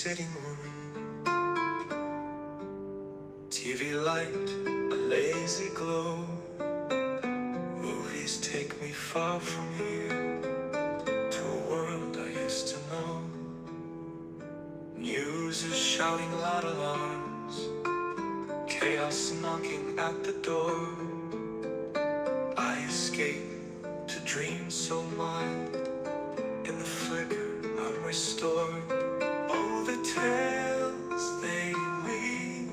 sitting room. TV light, a lazy glow. Movies take me far from here, to a world I used to know. News is shouting loud alarms, chaos knocking at the door. I escape to dreams so mild, in the flicker I'm restored. Oh, the tales they weave,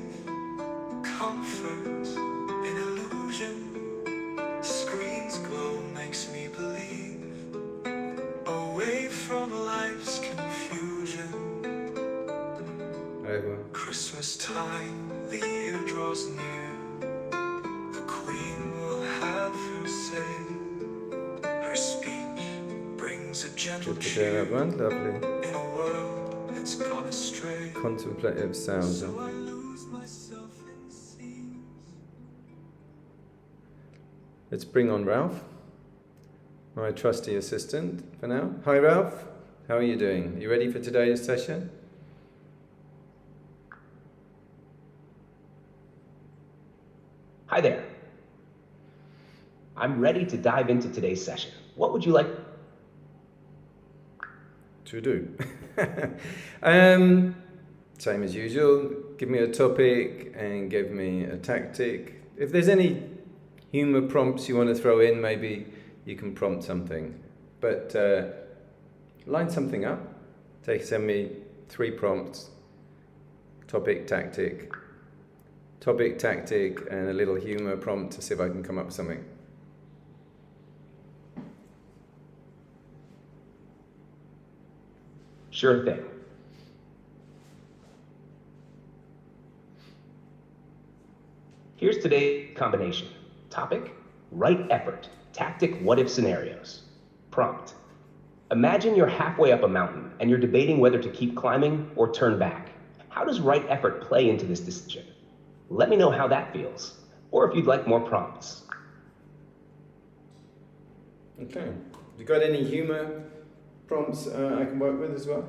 comfort in illusion. Screen's glow makes me believe, away from life's confusion. Christmas time, the year draws near. The Queen will have her say. Her speech brings a gentle cheer. Lovely. In a world that's gone astray. Contemplative sound. So I lose myself in scenes. Let's bring on Ralph, my trusty assistant for now. Hi Ralph, how are you doing? You ready for today's session? Hi there. I'm ready to dive into today's session. What would you like to do? Same as usual, give me a topic and give me a tactic. If there's any humour prompts you want to throw in, maybe you can prompt something. But line something up. Send me 3 prompts, topic, tactic, and a little humour prompt to see if I can come up with something. Sure thing. Here's today's combination. Topic, right effort. Tactic, what if scenarios. Prompt. Imagine you're halfway up a mountain and you're debating whether to keep climbing or turn back. How does right effort play into this decision? Let me know how that feels, or if you'd like more prompts. Okay. You got any humour prompts I can work with as well?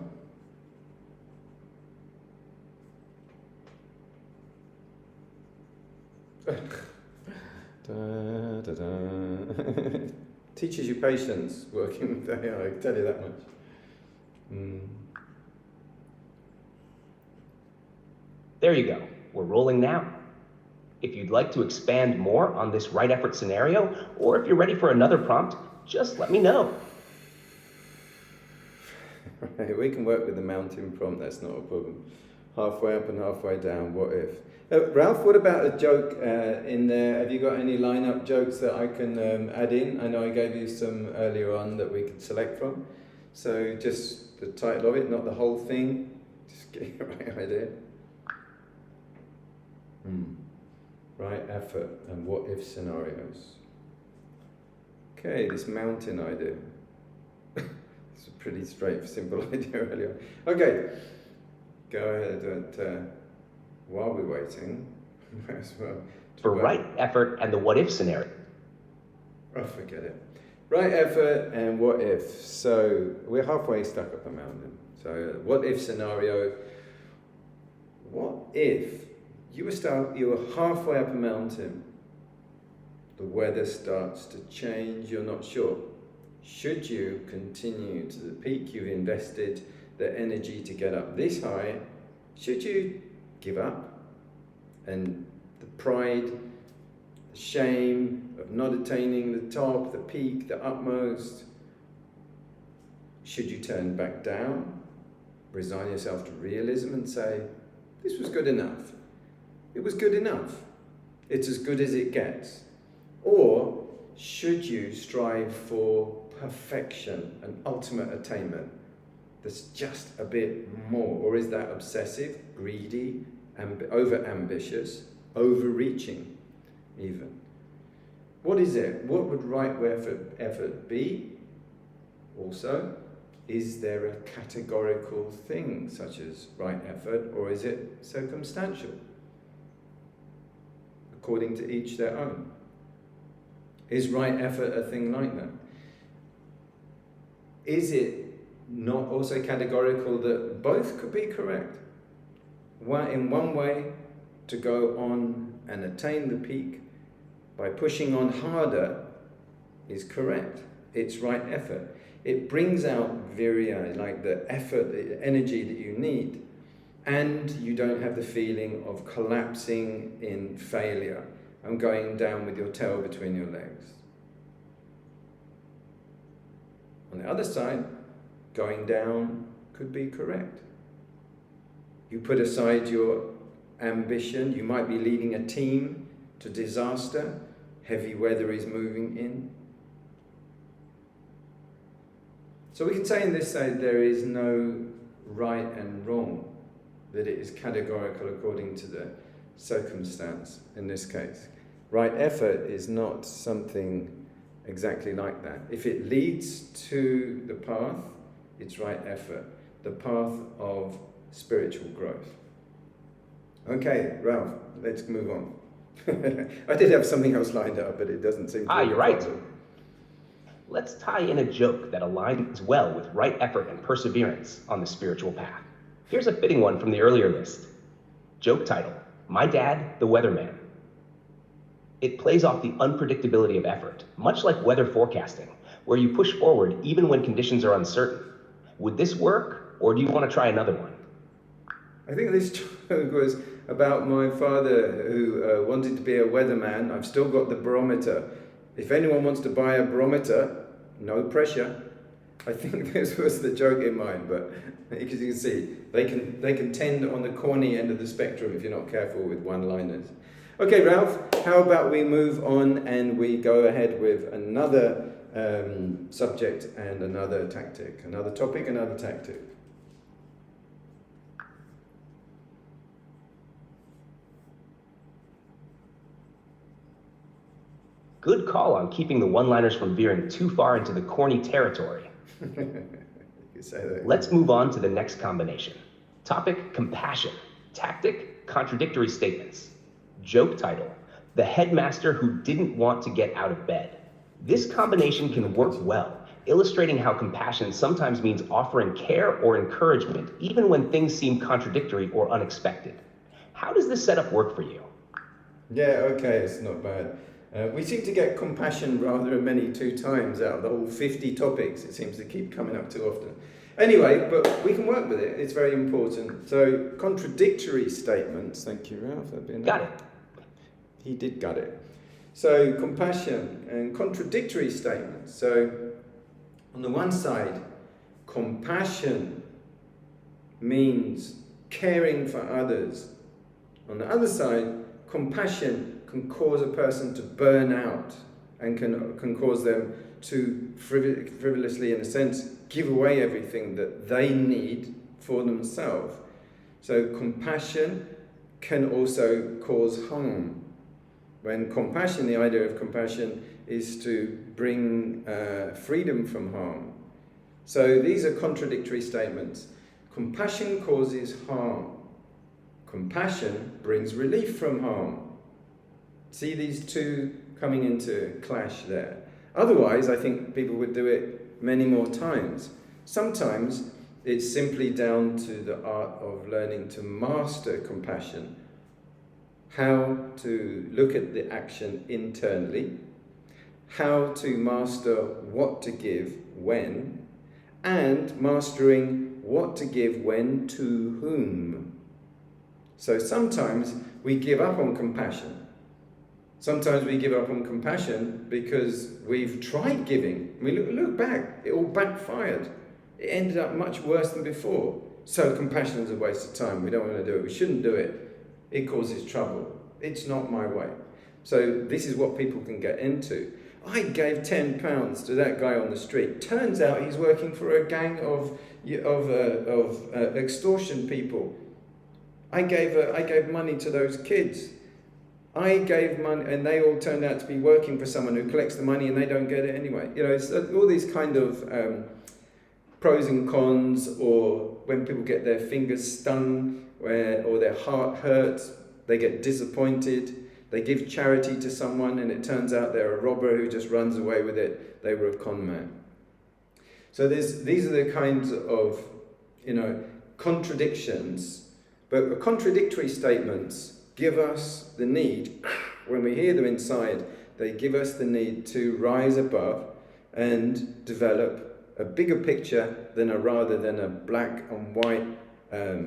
Teaches you patience working with AI, I can tell you that much. There you go. We're rolling now. If you'd like to expand more on this right effort scenario, or if you're ready for another prompt, just let me know. Right, we can work with the mountain prompt, that's not a problem. Halfway up and halfway down, what if? Ralph, what about a joke in there? Have you got any line-up jokes that I can add in? I know I gave you some earlier on that we could select from. So just the title of it, not the whole thing. Just get your right idea. Right effort and what if scenarios. Okay, this mountain idea. It's a pretty simple idea earlier. Okay, go ahead. While we're waiting, as well. For right effort and the what if scenario. Oh, forget it. Right effort and what if. So we're halfway stuck up a mountain. So what if scenario. What if you were halfway up a mountain, the weather starts to change, you're not sure. Should you continue to the peak you've invested the energy to get up this high? Should you give up? And the pride, the shame of not attaining the top, the peak, the utmost, should you turn back down, resign yourself to realism and say, this was good enough. It was good enough. It's as good as it gets. Or should you strive for perfection and ultimate attainment that's just a bit more? Or is that obsessive, greedy, over-ambitious, overreaching even? What is it? What would right effort be? Also, is there a categorical thing such as right effort, or is it circumstantial? According to each their own. Is right effort a thing like that? Is it not also categorical that both could be correct. In one way, to go on and attain the peak by pushing on harder is correct. It's right effort. It brings out virya, like the effort, the energy that you need, and you don't have the feeling of collapsing in failure and going down with your tail between your legs. On the other side, going down could be correct. You put aside your ambition, you might be leading a team to disaster, heavy weather is moving in. So we can say in this side there is no right and wrong, that it is categorical according to the circumstance in this case. Right effort is not something exactly like that. If it leads to the path, it's right effort, the path of spiritual growth. Okay, Ralph, let's move on. I did have something else lined up, but it doesn't seem to. You're right. Let's tie in a joke that aligns well with right effort and perseverance on the spiritual path. Here's a fitting one from the earlier list. Joke title, My Dad, the Weatherman. It plays off the unpredictability of effort, much like weather forecasting, where you push forward even when conditions are uncertain. Would this work, or do you want to try another one? I think this joke was about my father who wanted to be a weatherman. I've still got the barometer. If anyone wants to buy a barometer, no pressure. I think this was the joke in mind, but as you can see, they can tend on the corny end of the spectrum if you're not careful with one-liners. Okay, Ralph, how about we move on and we go ahead with another subject and another tactic, another topic, another tactic. Good call on keeping the one-liners from veering too far into the corny territory. You say that. Let's move on to the next combination. Topic, compassion. Tactic, contradictory statements. Joke title, The Headmaster Who Didn't Want to Get Out of Bed. This combination can work well, illustrating how compassion sometimes means offering care or encouragement, even when things seem contradictory or unexpected. How does this setup work for you? Yeah, okay, it's not bad. We seem to get compassion rather many 2 times out of the whole 50 topics. It seems to keep coming up too often. Anyway, but we can work with it. It's very important. So, contradictory statements. Thank you, Ralph. Got it. He did got it. So, compassion and contradictory statements. So, on the one side, compassion means caring for others. On the other side, compassion can cause a person to burn out and can cause them to frivolously, in a sense, give away everything that they need for themselves. So compassion can also cause harm. When compassion, the idea of compassion is to bring freedom from harm. So these are contradictory statements. Compassion causes harm. Compassion brings relief from harm. See these two coming into clash there. Otherwise, I think people would do it many more times. Sometimes it's simply down to the art of learning to master compassion, how to look at the action internally, how to master what to give when, and mastering what to give when to whom. So sometimes we give up on compassion. Sometimes we give up on compassion because we've tried giving. We look back, it all backfired. It ended up much worse than before. So compassion is a waste of time. We don't want to do it. We shouldn't do it. It causes trouble. It's not my way. So this is what people can get into. I gave £10 to that guy on the street. Turns out he's working for a gang of extortion people. I gave money to those kids. I gave money, and they all turned out to be working for someone who collects the money, and they don't get it anyway. You know, it's all these kind of pros and cons, or when people get their fingers stung, or their heart hurts, they get disappointed. They give charity to someone, and it turns out they're a robber who just runs away with it. They were a con man. So these are the kinds of, contradictions, but contradictory statements give us the need, when we hear them inside, they give us the need to rise above and develop a bigger picture rather than a black and white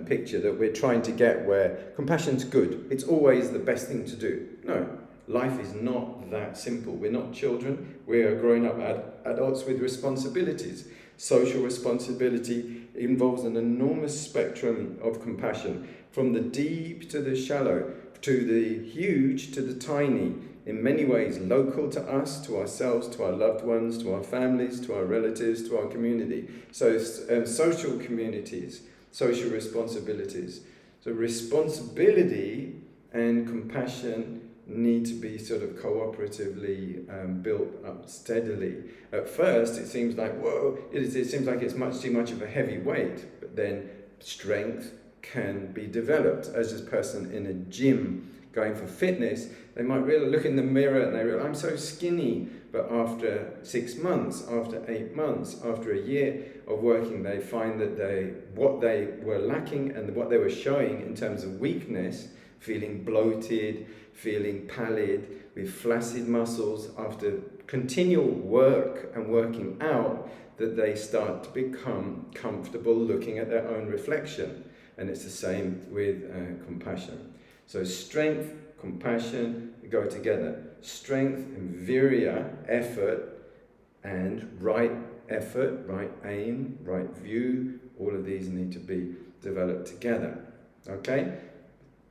picture that we're trying to get, where compassion's good. It's always the best thing to do. No, life is not that simple. We're not children. We are growing up adults with responsibilities. Social responsibility involves an enormous spectrum of compassion, from the deep to the shallow, to the huge to the tiny, in many ways local to us, to ourselves, to our loved ones, to our families, to our relatives, to our community. So social communities, social responsibilities. So responsibility and compassion need to be sort of cooperatively built up steadily. At first, it seems like, whoa, it seems like it's much too much of a heavy weight, but then strength can be developed. As this person in a gym going for fitness, they might really look in the mirror and they realize, I'm so skinny. But after 6 months, after 8 months, after a year of working, they find that what they were lacking and what they were showing in terms of weakness, feeling bloated, feeling pallid, with flaccid muscles, after continual work and working out, that they start to become comfortable looking at their own reflection. And it's the same with compassion. So strength, compassion go together. Strength and virya, effort, and right effort, right aim, right view, all of these need to be developed together. Okay?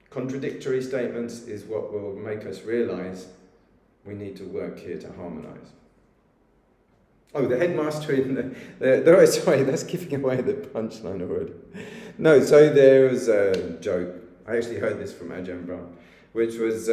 Contradictory statements is what will make us realize we need to work here to harmonize. Oh, the headmaster in sorry, that's giving away the punchline already. No, so there was a joke. I actually heard this from Ajahn Brahm, which was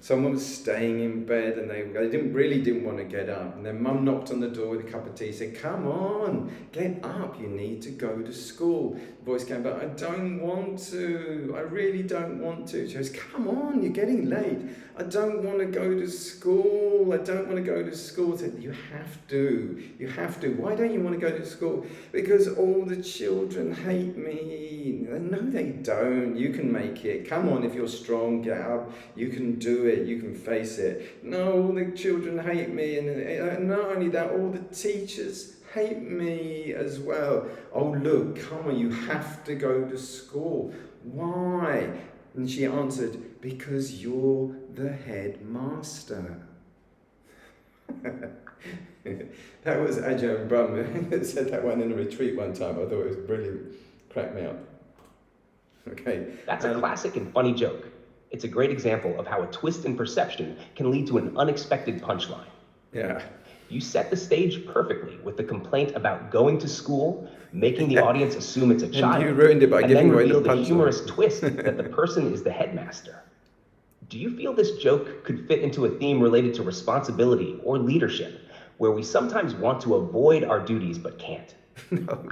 someone was staying in bed and they didn't want to get up, and their mum knocked on the door with a cup of tea, said, come on, get up, you need to go to school. The voice came back, I don't want to, I really don't want to. She goes, come on, you're getting late. I don't want to go to school. I don't want to go to school. I said, you have to. Why don't you want to go to school? Because all the children hate me. No, they don't. You can make it. Come on, if you're strong, get up. You can do it. You can face it. No, all the children hate me. And not only that, all the teachers hate me as well. Oh, look, come on, you have to go to school. Why? And she answered, because you're the headmaster. That was Ajahn Brahm that said that one in a retreat one time. I thought it was brilliant. Cracked me up. Okay. That's a classic and funny joke. It's a great example of how a twist in perception can lead to an unexpected punchline. Yeah. You set the stage perfectly with the complaint about going to school, making the audience assume it's a child, and you ruined it by giving away the reveal the punchline. humorous twist that the person is the headmaster. Do you feel this joke could fit into a theme related to responsibility or leadership, where we sometimes want to avoid our duties but can't? No,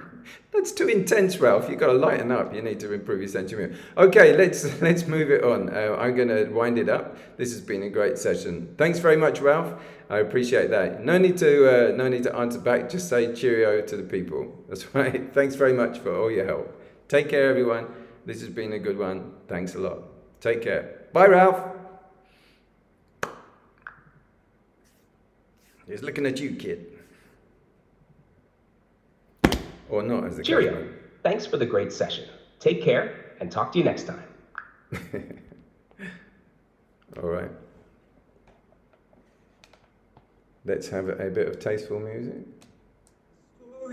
that's too intense, Ralph. You've got to lighten up. You need to improve your sense of humor. Okay, let's move it on. I'm going to wind it up. This has been a great session. Thanks very much, Ralph. I appreciate that. No need to answer back. Just say cheerio to the people. That's right. Thanks very much for all your help. Take care, everyone. This has been a good one. Thanks a lot. Take care. Bye, Ralph. He's looking at you, kid. Or not, as the Cheerio. case may be. Thanks for the great session. Take care and talk to you next time. All right. Let's have a bit of tasteful music. All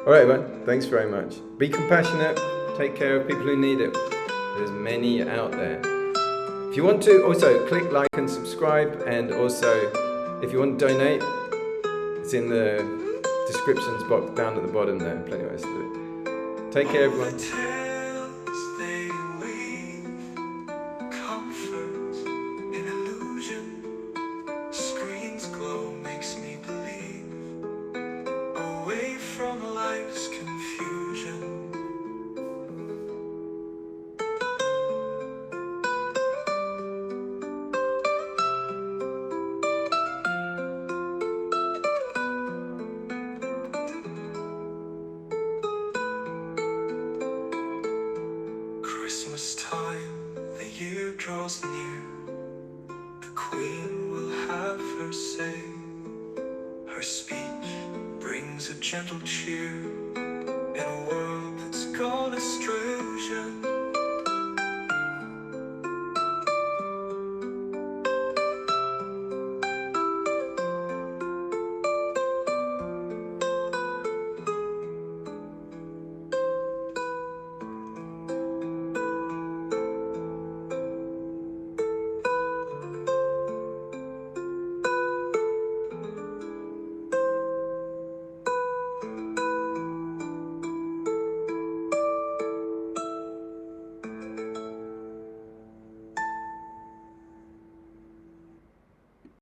right, everyone. Thanks very much. Be compassionate. Take care of people who need it. There's many out there. If you want to, also click like and subscribe. And also, if you want to donate, it's in the descriptions box down at the bottom there. Plenty of ways to do it. Take care, everyone. brings a gentle cheer in a world that's gone astray.